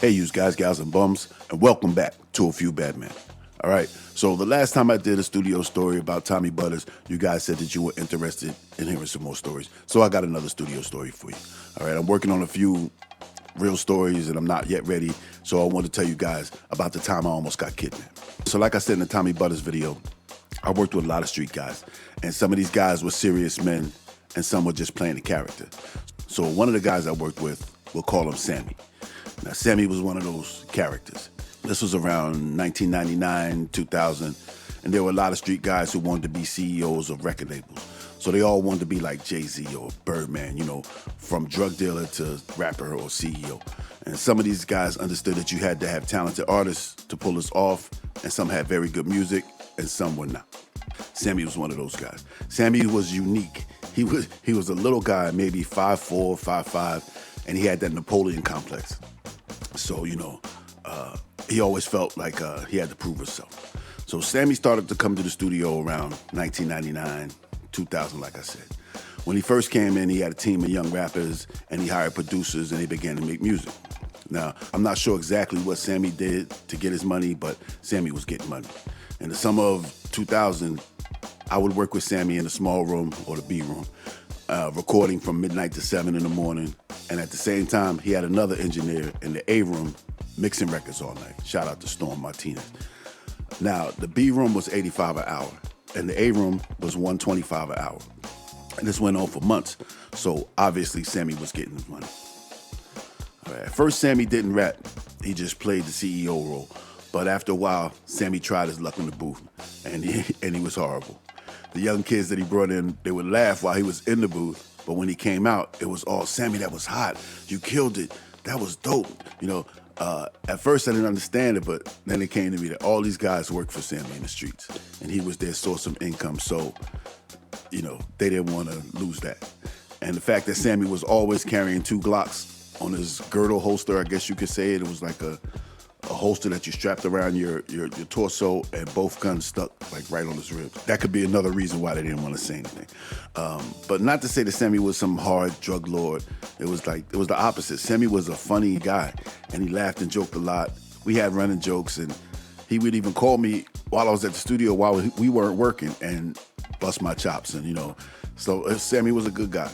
Hey, you guys, gals, and bums, and welcome back to A Few Bad Men. All right, so the last time I did a studio story about Tommy Butters, you guys said that you were interested in hearing some more stories. So I got another studio story for you. All right, I'm working on a few real stories and I'm not yet ready, so I want to tell you guys about the time I almost got kidnapped. So like I said in the Tommy Butters video, I worked with a lot of street guys, and some of these guys were serious men, and some were just playing the character. So one of the guys I worked with, we'll call him Sammy. Now, Sammy was one of those characters. This was around 1999, 2000, and there were a lot of street guys who wanted to be CEOs of record labels. So they all wanted to be like Jay-Z or Birdman, from drug dealer to rapper or CEO. And some of these guys understood that you had to have talented artists to pull this off, and some had very good music, and some were not. Sammy was one of those guys. Sammy was unique. He was a little guy, maybe 5'4", 5'5", and he had that Napoleon complex. So, he always felt like he had to prove himself. So Sammy started to come to the studio around 1999, 2000, like I said. When he first came in, he had a team of young rappers, and he hired producers, and they began to make music. Now, I'm not sure exactly what Sammy did to get his money, but Sammy was getting money. In the summer of 2000, I would work with Sammy in the small room or the B room, recording from midnight to 7 in the morning. And at the same time, he had another engineer in the A room mixing records all night. Shout out to Storm Martinez. Now, the B room was $85 an hour, and the A room was $125 an hour. And this went on for months, so obviously Sammy was getting his money. All right, at first, Sammy didn't rap. He just played the CEO role. But after a while, Sammy tried his luck in the booth, and he was horrible. The young kids that he brought in, they would laugh while he was in the booth, but when he came out, it was all, Sammy, that was hot. You killed it. That was dope. At first I didn't understand it, but then it came to me that all these guys worked for Sammy in the streets, and he was their source of income, so, they didn't want to lose that. And the fact that Sammy was always carrying 2 Glocks on his girdle holster, I guess you could say it was like a holster that you strapped around your torso, and both guns stuck like right on his ribs. That could be another reason why they didn't want to say anything. But not to say that Sammy was some hard drug lord. It was the opposite. Sammy was a funny guy, and he laughed and joked a lot. We had running jokes, and he would even call me while I was at the studio while we weren't working and bust my chops, and So Sammy was a good guy,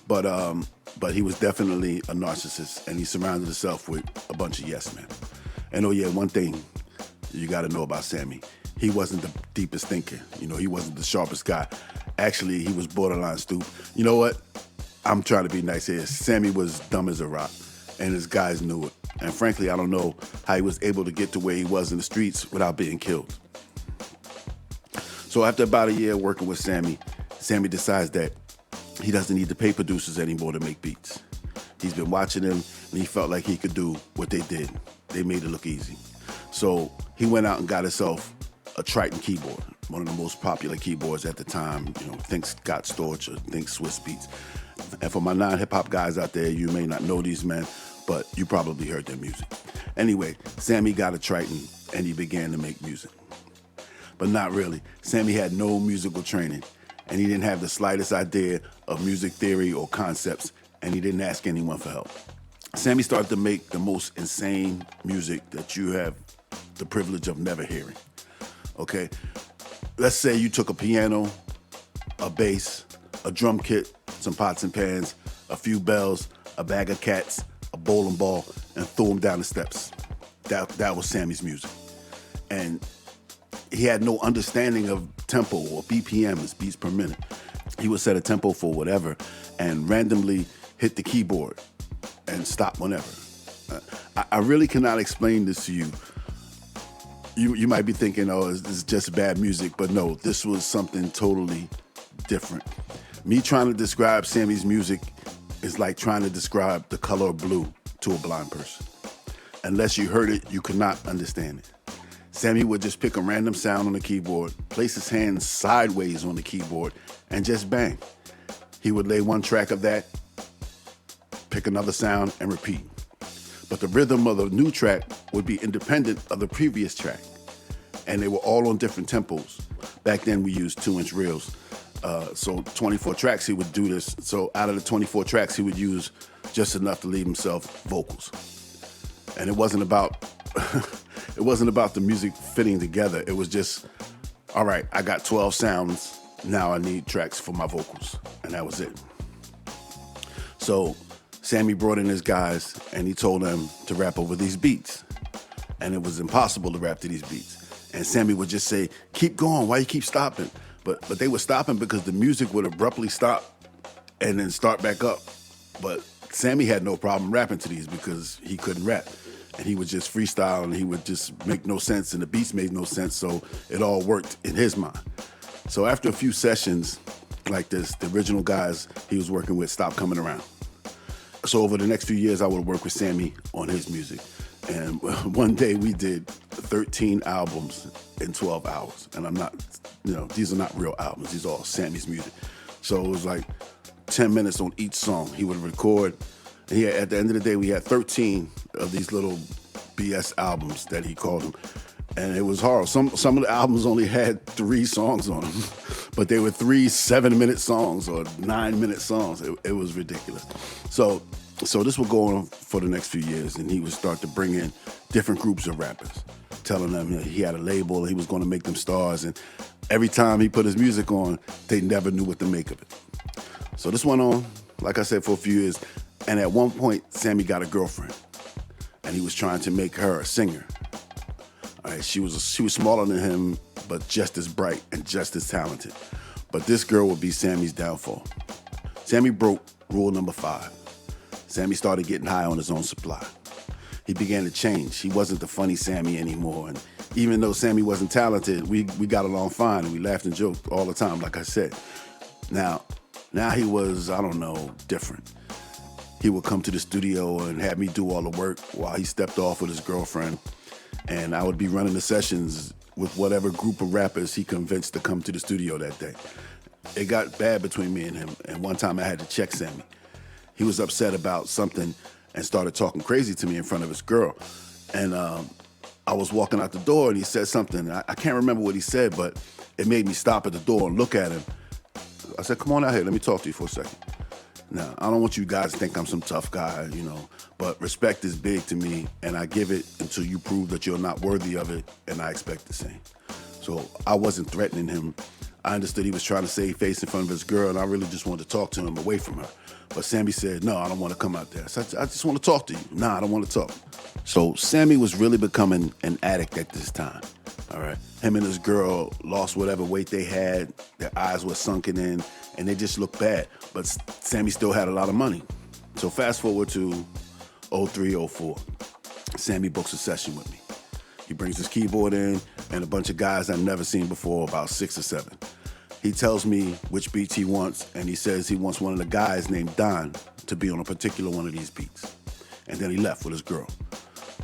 but he was definitely a narcissist, and he surrounded himself with a bunch of yes men. And one thing you got to know about Sammy, he wasn't the deepest thinker. He wasn't the sharpest guy. Actually, he was borderline stupid. You know what? I'm trying to be nice here. Sammy was dumb as a rock, and his guys knew it. And frankly, I don't know how he was able to get to where he was in the streets without being killed. So after about a year working with Sammy decides that he doesn't need to pay producers anymore to make beats. He's been watching them, and he felt like he could do what they did. They made it look easy. So he went out and got himself a Triton keyboard, one of the most popular keyboards at the time. Think Scott Storch or think Swiss Beats. And for my non-hip-hop guys out there, you may not know these men, but you probably heard their music. Anyway, Sammy got a Triton, and he began to make music. But not really. Sammy had no musical training, and he didn't have the slightest idea of music theory or concepts, and he didn't ask anyone for help. Sammy started to make the most insane music that you have the privilege of never hearing. Okay? Let's say you took a piano, a bass, a drum kit, some pots and pans, a few bells, a bag of cats, a bowling ball, and threw them down the steps. That was Sammy's music. And he had no understanding of tempo or BPMs, beats per minute. He would set a tempo for whatever and randomly hit the keyboard and stop whenever. I really cannot explain this to you. You might be thinking, oh, this is just bad music, but no, this was something totally different. Me trying to describe Sammy's music is like trying to describe the color blue to a blind person. Unless you heard it, you could not understand it. Sammy would just pick a random sound on the keyboard, place his hands sideways on the keyboard, and just bang. He would lay one track of that, pick another sound, and repeat. But the rhythm of the new track would be independent of the previous track. And they were all on different tempos. Back then we used 2-inch reels. So 24 tracks he would do this. So out of the 24 tracks he would use just enough to leave himself vocals. And it wasn't about it wasn't about the music fitting together. It was just, all right, I got 12 sounds. Now I need tracks for my vocals. And that was it. So Sammy brought in his guys and he told them to rap over these beats. And it was impossible to rap to these beats. And Sammy would just say, keep going, why you keep stopping? But they were stopping because the music would abruptly stop and then start back up. But Sammy had no problem rapping to these because he couldn't rap. And he would just freestyle and he would just make no sense and the beats made no sense, so it all worked in his mind. So after a few sessions like this, the original guys he was working with stopped coming around. So over the next few years, I would work with Sammy on his music. And one day we did 13 albums in 12 hours. And I'm not, these are not real albums. These are all Sammy's music. So it was like 10 minutes on each song. He would record. And at the end of the day, we had 13 of these little BS albums that he called them. And it was horrible. Some of the albums only had 3 songs on them, but they were 3 7-minute songs or 9-minute songs. It was ridiculous. So this would go on for the next few years, and he would start to bring in different groups of rappers, telling them he had a label, he was going to make them stars, and every time he put his music on, they never knew what to make of it. So this went on, like I said, for a few years, and at one point, Sammy got a girlfriend, and he was trying to make her a singer. All right, she was smaller than him, but just as bright and just as talented. But this girl would be Sammy's downfall. Sammy broke rule number 5. Sammy started getting high on his own supply. He began to change. He wasn't the funny Sammy anymore. And even though Sammy wasn't talented, we got along fine and we laughed and joked all the time, like I said. Now he was, different. He would come to the studio and have me do all the work while he stepped off with his girlfriend. And I would be running the sessions with whatever group of rappers he convinced to come to the studio that day. It got bad between me and him, and one time I had to check Sammy. He was upset about something and started talking crazy to me in front of his girl. And I was walking out the door and he said something. I can't remember what he said, but it made me stop at the door and look at him. I said, come on out here, let me talk to you for a second. Now, I don't want you guys to think I'm some tough guy, but respect is big to me, and I give it until you prove that you're not worthy of it, and I expect the same. So I wasn't threatening him. I understood he was trying to save face in front of his girl, and I really just wanted to talk to him away from her. But Sammy said, no, I don't want to come out there. So I just want to talk to you. Nah, I don't want to talk. So Sammy was really becoming an addict at this time, all right? Him and his girl lost whatever weight they had. Their eyes were sunken in, and they just looked bad. But Sammy still had a lot of money. So fast forward to 03, 04. Sammy books a session with me. He brings his keyboard in and a bunch of guys I've never seen before, about 6 or 7. He tells me which beats he wants, and he says he wants one of the guys named Don to be on a particular one of these beats. And then he left with his girl.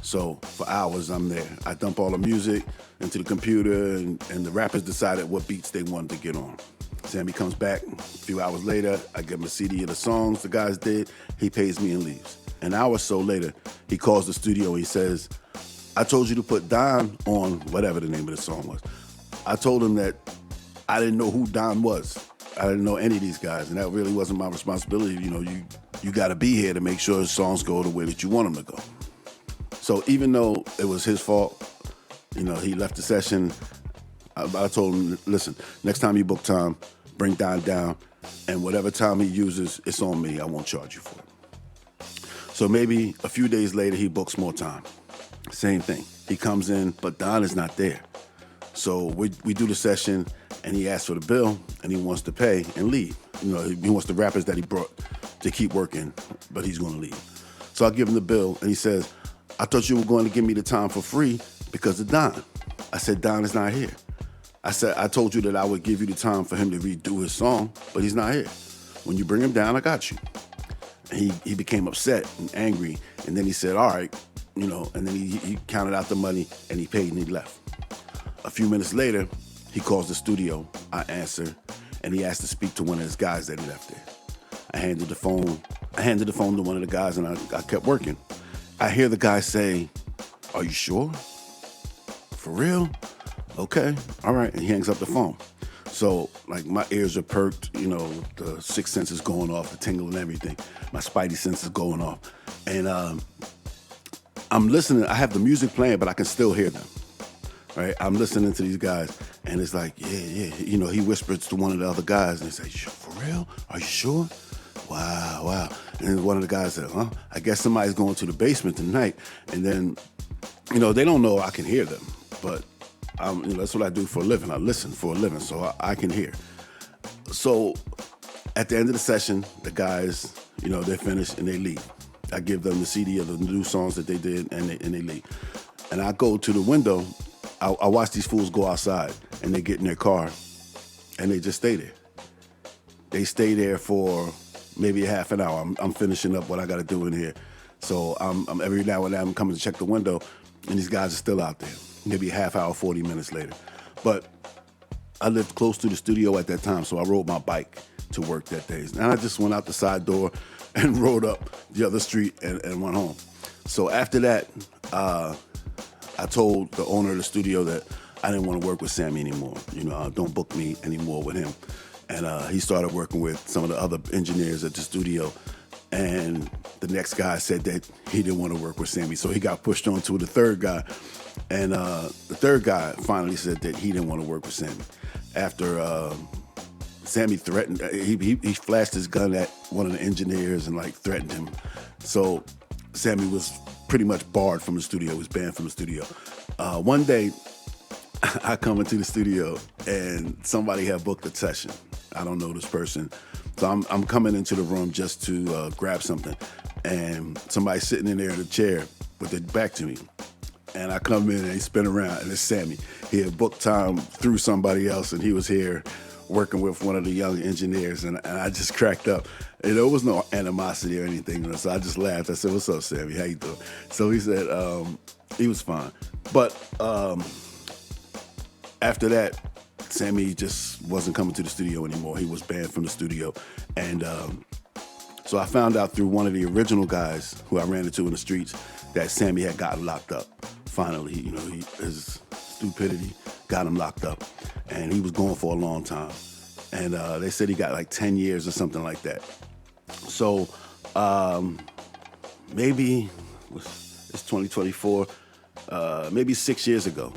So for hours, I'm there. I dump all the music into the computer, and the rappers decided what beats they wanted to get on. Sammy comes back a few hours later. I give him a CD of the songs the guys did. He pays me and leaves. An hour or so later, he calls the studio. He says, I told you to put Don on whatever the name of the song was. I told him that I didn't know who Don was. I didn't know any of these guys, and that really wasn't my responsibility. You got to be here to make sure the songs go the way that you want them to go. So even though it was his fault, he left the session. I told him, listen, next time you book time, bring Don down, and whatever time he uses, it's on me. I won't charge you for it. So maybe a few days later, he books more time. Same thing. He comes in, but Don is not there. So we do the session, and he asks for the bill, and he wants to pay and leave. He wants the rappers that he brought to keep working, but he's going to leave. So I give him the bill, and he says, I thought you were going to give me the time for free because of Don. I said, Don is not here. I said, I told you that I would give you the time for him to redo his song, but he's not here. When you bring him down, I got you. And he became upset and angry, and then he said, all right, and then he counted out the money, and he paid, and he left. A few minutes later, he calls the studio. I answer, and he asked to speak to one of his guys that he left there. I handed the phone to one of the guys, and I kept working. I hear the guy say, are you sure? For real? Okay, all right, and he hangs up the phone. So, my ears are perked, the sixth sense is going off, the tingle and everything. My spidey sense is going off. And I'm listening. I have the music playing, but I can still hear them. Right? I'm listening to these guys, and it's like, yeah. He whispers to one of the other guys, and he says, "For real? Are you sure? Wow." And then one of the guys said, "Huh? I guess somebody's going to the basement tonight." And then, they don't know I can hear them, but that's what I do for a living. I listen for a living, so I can hear. So at the end of the session, the guys, they're finished and they leave. I give them the CD of the new songs that they did, and they leave. And I go to the window. I watch these fools go outside, and they get in their car, and they just stay there. They stay there for maybe a half an hour. I'm finishing up what I got to do in here. So I'm every now and then I'm coming to check the window, and these guys are still out there. Maybe a half hour, 40 minutes later. But I lived close to the studio at that time, so I rode my bike to work that day. And I just went out the side door and rode up the other street and went home. So after that, I told the owner of the studio that I didn't want to work with Sammy anymore. Don't book me anymore with him. And he started working with some of the other engineers at the studio. And the next guy said that he didn't want to work with Sammy. So he got pushed on to the third guy. And the third guy finally said that he didn't want to work with Sammy. After Sammy threatened, he flashed his gun at one of the engineers and threatened him. So Sammy was pretty much barred from the studio, was banned from the studio. One day, I come into the studio and somebody had booked a session. I don't know this person. So I'm coming into the room just to grab something. And somebody's sitting in there in a chair with their back to me. And I come in and they spin around and it's Sammy. He had booked time through somebody else and he was here working with one of the young engineers, and I just cracked up. And there was no animosity or anything, so I just laughed. I said, "What's up, Sammy? How you doing?" So he said he was fine. But after that, Sammy just wasn't coming to the studio anymore. He was banned from the studio. And so I found out through one of the original guys who I ran into in the streets that Sammy had gotten locked up. Finally, his stupidity got him locked up. And he was gone for a long time. And they said he got 10 years or something like that. So maybe, it's 2024, maybe 6 years ago,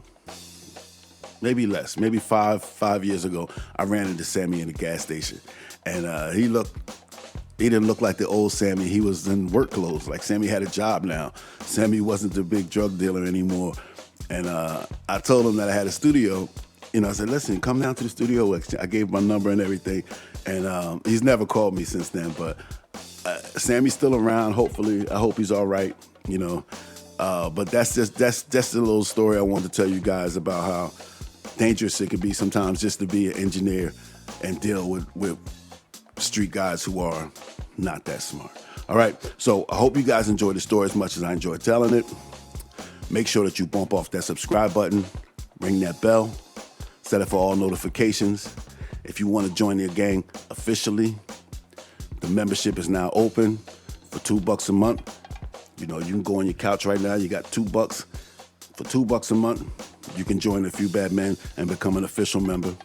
maybe less, maybe five years ago, I ran into Sammy in the gas station. And he didn't look like the old Sammy. He was in work clothes. Sammy had a job now. Sammy wasn't the big drug dealer anymore. And I told him that I had a studio. I said, "Listen, come down to the studio." I gave my number and everything. And he's never called me since then. But Sammy's still around, hopefully. I hope he's all right, But that's a little story I wanted to tell you guys about how dangerous it can be sometimes just to be an engineer and deal with street guys who are not that smart. All right, so I hope you guys enjoyed the story as much as I enjoyed telling it. Make sure that you bump off that subscribe button, ring that bell, set it for all notifications. If you want to join the gang officially, the membership is now open for $2 a month. You can go on your couch right now. You got $2 for $2 a month. You can join A Few Bad Men and become an official member.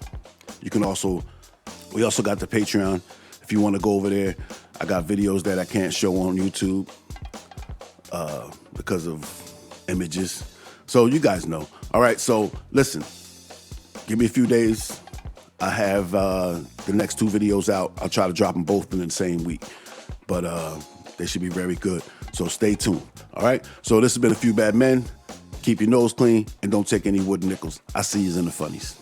We also got the Patreon. If you want to go over there, I got videos that I can't show on YouTube because of images. So you guys know. All right, so listen, give me a few days. I have the next 2 videos out. I'll try to drop them both in the same week, but they should be very good. So stay tuned. All right, so this has been A Few Bad Men. Keep your nose clean and don't take any wooden nickels. I see you in the funnies.